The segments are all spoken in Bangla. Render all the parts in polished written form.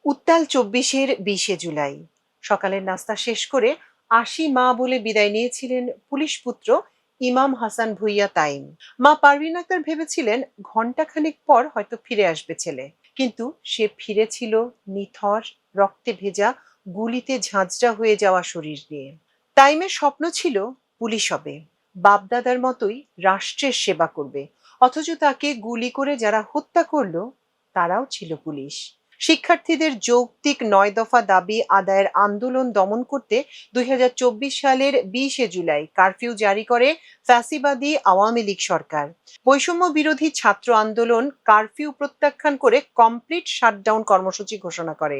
উত্তাল ২৪-এর ২০শে জুলাই সকালের নাস্তা শেষ করে ৮০ মা বলে বিদায় নিয়েছিলেন পুলিশ পুত্র ইমাম হাসান ভূঁইয়া তাইম। মা পারভিন আক্তার ভেবেছিলেন ঘন্টাখানেক পর হয়তো ফিরে আসবে ছেলে, কিন্তু সে ফিরেছিল নিথর, রক্তে ভেজা, গুলিতে ঝাঁঝরা হয়ে যাওয়া শরীর নিয়ে। তাইমের স্বপ্ন ছিল পুলিশ হবে, বাপদাদার মতোই রাষ্ট্রের সেবা করবে, অথচ তাকে গুলি করে যারা হত্যা করলো তারাও ছিল পুলিশ। শিক্ষার্থীদের যৌক্তিক ৯ দফা দাবি আদায়ের আন্দোলন দমন করতে ২০২৪ সালের ২০শে জুলাই কারফিউ জারি করে ফ্যাসিবাদী আওয়ামী লীগ সরকার। বৈষম্য বিরোধী ছাত্র আন্দোলন কারফিউ প্রত্যাখ্যান করে কমপ্লিট শাটডাউন কর্মসূচি ঘোষণা করে।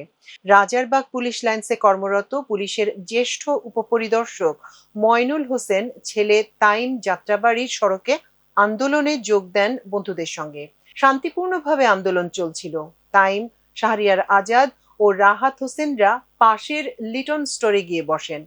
রাজারবাগ পুলিশ লাইন্সে কর্মরত পুলিশের জ্যেষ্ঠ উপপরিদর্শক ময়নুল হোসেন ছেলে তাইম যাত্রাবাড়ির সড়কে আন্দোলনে যোগ দেন বন্ধুদের সঙ্গে। শান্তিপূর্ণভাবে আন্দোলন চলছিল। তাইম, শাহরিয়ার আজাদ ও রাহাত হোসেনরা পাশের লিটন স্টোরে গিয়ে বসেন।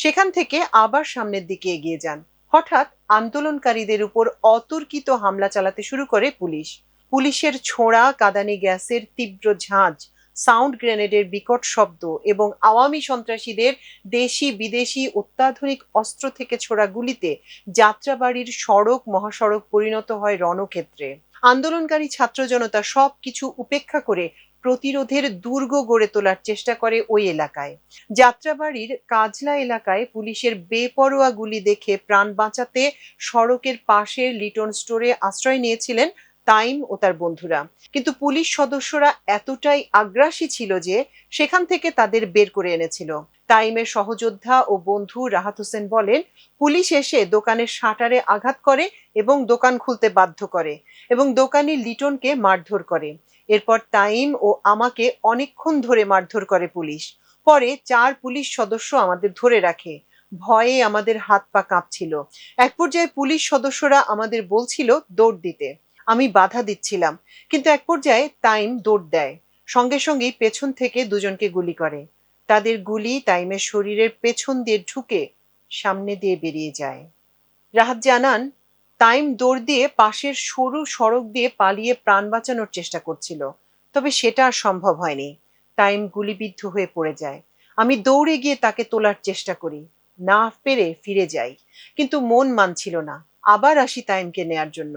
সেখান থেকে আবার সামনের দিকে এগিয়ে যান। হঠাৎ আন্দোলনকারীদের উপর অতর্কিত হামলা চালাতে শুরু করে পুলিশ। পুলিশের ছোড়া কাঁদানে গ্যাসের তীব্র ঝাঁজ, সাউন্ড গ্রেনেডের বিকট শব্দ এবং আওয়ামী সন্ত্রাসীদের দেশি বিদেশি অত্যাধুনিক অস্ত্র থেকে ছোড়া গুলিতে যাত্রাবাড়ির সড়ক মহাসড়ক পরিণত হয় রণক্ষেত্রে। আন্দোলনকারী ছাত্র জনতা সবকিছু উপেক্ষা করে প্রতিরোধের দুর্গ গড়ে তোলার চেষ্টা করে ওই এলাকায়। যাত্রাবাড়ির কাজলা এলাকায় পুলিশের বেপরোয়া গুলি দেখে প্রাণ বাঁচাতে সড়কের পাশের লিটন স্টোরে আশ্রয় নিয়েছিলেন তাইম ও তার বন্ধুরা। কিন্তু পুলিশ সদস্যরা এতটাই আগ্রাসী ছিল যে সেখান থেকে তাদের বের করে এনেছিল। তাইমের সহযোদ্ধা ও বন্ধু রাহাত হোসেন বলেন, পুলিশ এসে দোকানের শাটারে আঘাত করে এবং দোকান খুলতে বাধ্য করে এবং দোকানি লিটনকে মারধর করে। এরপর তাইম ও আমাকে অনেকক্ষণ ধরে মারধর করে পুলিশ। পরে ৪ পুলিশ সদস্য আমাদের ধরে রাখে। ভয়ে আমাদের হাত পা কাঁপছিল। এক পর্যায়ে পুলিশ সদস্যরা আমাদের বলছিল দৌড় দিতে। আমি বাধা দিচ্ছিলাম, কিন্তু এক পর্যায়ে তাইম দৌড় দেয়। সঙ্গে সঙ্গেই পেছন থেকে দুজনকে গুলি করে। তাদের গুলি তাইমের শরীরের পেছন দিয়ে ঢুকে সামনে দিয়ে বেরিয়ে যায়। রাহাত জানান, তাইম দৌড় দিয়ে পাশের সরু সড়ক দিয়ে পালিয়ে প্রাণ বাঁচানোর চেষ্টা করছিল, তবে সেটা আর সম্ভব হয়নি। তাইম গুলিবিদ্ধ হয়ে পড়ে যায়। আমি দৌড়ে গিয়ে তাকে তোলার চেষ্টা করি, না পেরে ফিরে যাই, কিন্তু মন মানছিল না। আবার আসি তাইমকে নেয়ার জন্য।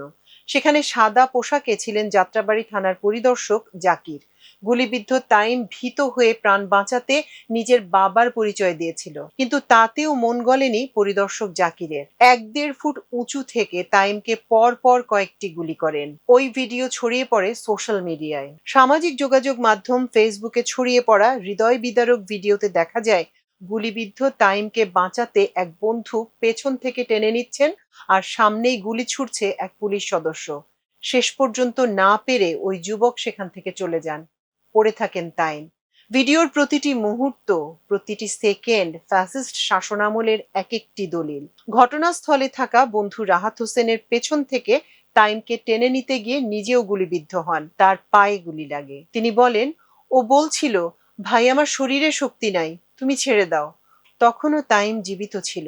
সেখানে সাদা পোশাকে ছিলেন যাত্রাবাড়ি থানার পরিদর্শক জাকির। গুলিবিদ্ধ তাইম ভীত হয়ে প্রাণ বাঁচাতে নিজের বাবার পরিচয় দিয়েছিল, কিন্তু তাতেও মন গলেনি পরিদর্শক জাকিরের। ১-১.৫ ফুট উঁচু থেকে তাইমকে পর পর কয়েকটি গুলি করেন। ওই ভিডিও ছড়িয়ে পড়ে সোশ্যাল মিডিয়ায়। সামাজিক যোগাযোগ মাধ্যম ফেসবুকে ছড়িয়ে পড়া হৃদয় বিদারক ভিডিওতে দেখা যায় গুলিবিদ্ধ তাইমকে বাঁচাতে এক বন্ধু পেছন থেকে টেনে নিচ্ছেন, আর সামনেই গুলি ছুড়ছে এক পুলিশ সদস্য। শেষ পর্যন্ত না পেরে ওই যুবক সেখান থেকে চলে যান। পড়ে থাকেন তাইম। ভিডিওর প্রতিটি মুহূর্ত, প্রতিটি সেকেন্ড ফ্যাসিস্ট শাসনামলের এক একটি দলিল। ঘটনাস্থলে থাকা বন্ধু রাহাত হোসেনের পেছন থেকে তাইমকে টেনে নিতে গিয়ে নিজেও গুলিবিদ্ধ হন। তার পায়ে গুলি লাগে। তিনি বলেন, ও বলছিল, ভাই আমার শরীরে শক্তি নাই, তুমি ছেড়ে দাও। তখনও তাইম জীবিত ছিল।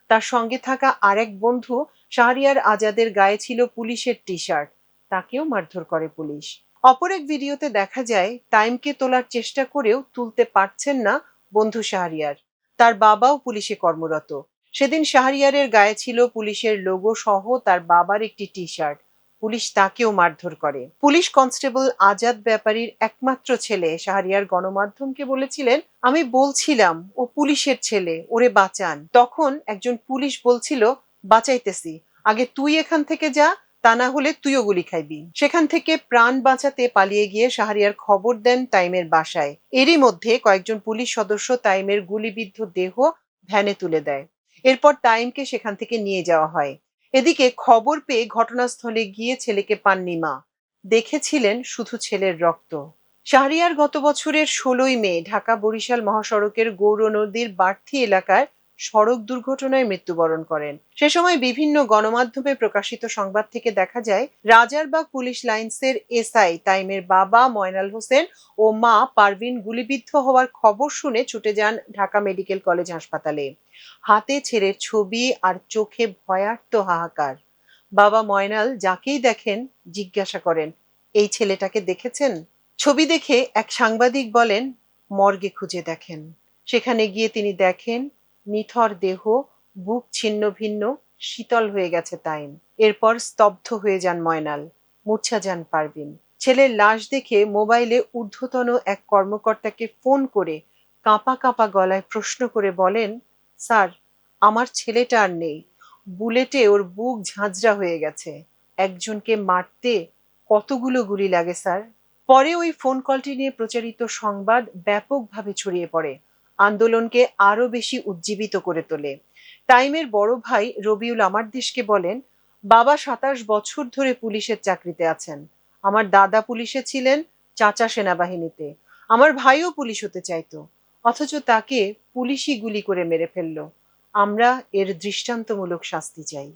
তার সঙ্গে থাকা আরেক বন্ধু শাহরিয়ার আজাদের গায়ে ছিল পুলিশের টি শার্ট, তাকেও মারধর করে পুলিশ। অপর এক ভিডিওতে দেখা যায় তাইমকে তোলার চেষ্টা করেও তুলতে পারছেন না বন্ধু শাহরিয়ার। তার বাবাও পুলিশে কর্মরত। সেদিন শাহরিয়ারের গায়ে ছিল পুলিশের লোগো সহ তার বাবার একটি টি শার্ট। পুলিশ তাকেও মারধর করে। পুলিশ কনস্টেবল আজাদ ব্যাপারীর একমাত্র ছেলে শাহরিয়ার গণমাধ্যমকে বলেছিলেন, আমি বলছিলাম ও পুলিশের ছেলে, ওরে বাঁচান। তখন একজন পুলিশ বলছিল, বাঁচাইতেছি, আগে তুই এখান থেকে যা, তা না হলে তুইও গুলি খাইবি। সেখান থেকে প্রাণ বাঁচাতে পালিয়ে গিয়ে শাহরিয়ার খবর দেন তাইমের বাসায়। এরই মধ্যে কয়েকজন পুলিশ সদস্য তাইমের গুলিবিদ্ধ দেহ ভ্যানে তুলে দেয়। এরপর তাইমকে সেখান থেকে নিয়ে যাওয়া হয়। এদিকে খবর পেয়ে ঘটনাস্থলে গিয়ে ছেলেকে পাননি মা। দেখেছিলেন শুধু ছেলের রক্ত। শাহরিয়ার গত বছরের ১৬ই মে ঢাকা বরিশাল মহাসড়কের গৌর নদীর বাড়তি এলাকায় সড়ক দুর্ঘটনায় মৃত্যুবরণ করেন। সে সময় বিভিন্ন গণমাধ্যমে প্রকাশিত সংবাদ থেকে দেখা যায় রাজারবাগ পুলিশ লাইন্সের এসআই তাইমের বাবা ময়নাল হোসেন ও মা পারভিন গুলিবিদ্ধ হওয়ার খবর শুনে ছুটে যান ঢাকা মেডিকেল কলেজ হাসপাতালে। হাতে ছেলের ছবি আর চোখে ভয়ার্ত হাহাকার। বাবা ময়নাল যাকেই দেখেন জিজ্ঞাসা করেন, এই ছেলেটাকে দেখেছেন? ছবি দেখে এক সাংবাদিক বলেন, মর্গে খুঁজে দেখেন। সেখানে গিয়ে তিনি দেখেন নিথর দেহ, বুক ছিন্ন ভিন্ন, শীতল হয়ে গেছে তাইম। এরপর স্তব্ধ হয়ে যান ময়নাল, মূর্ছা যান পারভিন। ছেলের লাশ দেখে মোবাইলে ঊর্ধ্বতন এক কর্মকর্তাকে ফোন করে কাঁপা কাঁপা গলায় প্রশ্ন করে বলেন, স্যার, আমার ছেলেটা আর নেই। বুলেটে ওর বুক ঝাঁঝরা হয়ে গেছে। একজনকে মারতে কতগুলো গুলি লাগে স্যার? পরে ওই ফোন কলটি নিয়ে প্রচারিত সংবাদ ব্যাপকভাবে ছড়িয়ে পড়ে, আন্দোলনকে আরো বেশি উজ্জীবিত করে তোলে। টাইমের বড় ভাই রবিউল আমার দেশকে বলেন, বাবা 27 বছর ধরে পুলিশের চাকরিতে আছেন। আমার দাদা পুলিশে ছিলেন, চাচা সেনাবাহিনীতে। আমার ভাইও পুলিশ হতে চাইতো, অথচ তাকে পুলিশই গুলি করে মেরে ফেললো। আমরা এর দৃষ্টান্তমূলক শাস্তি চাই।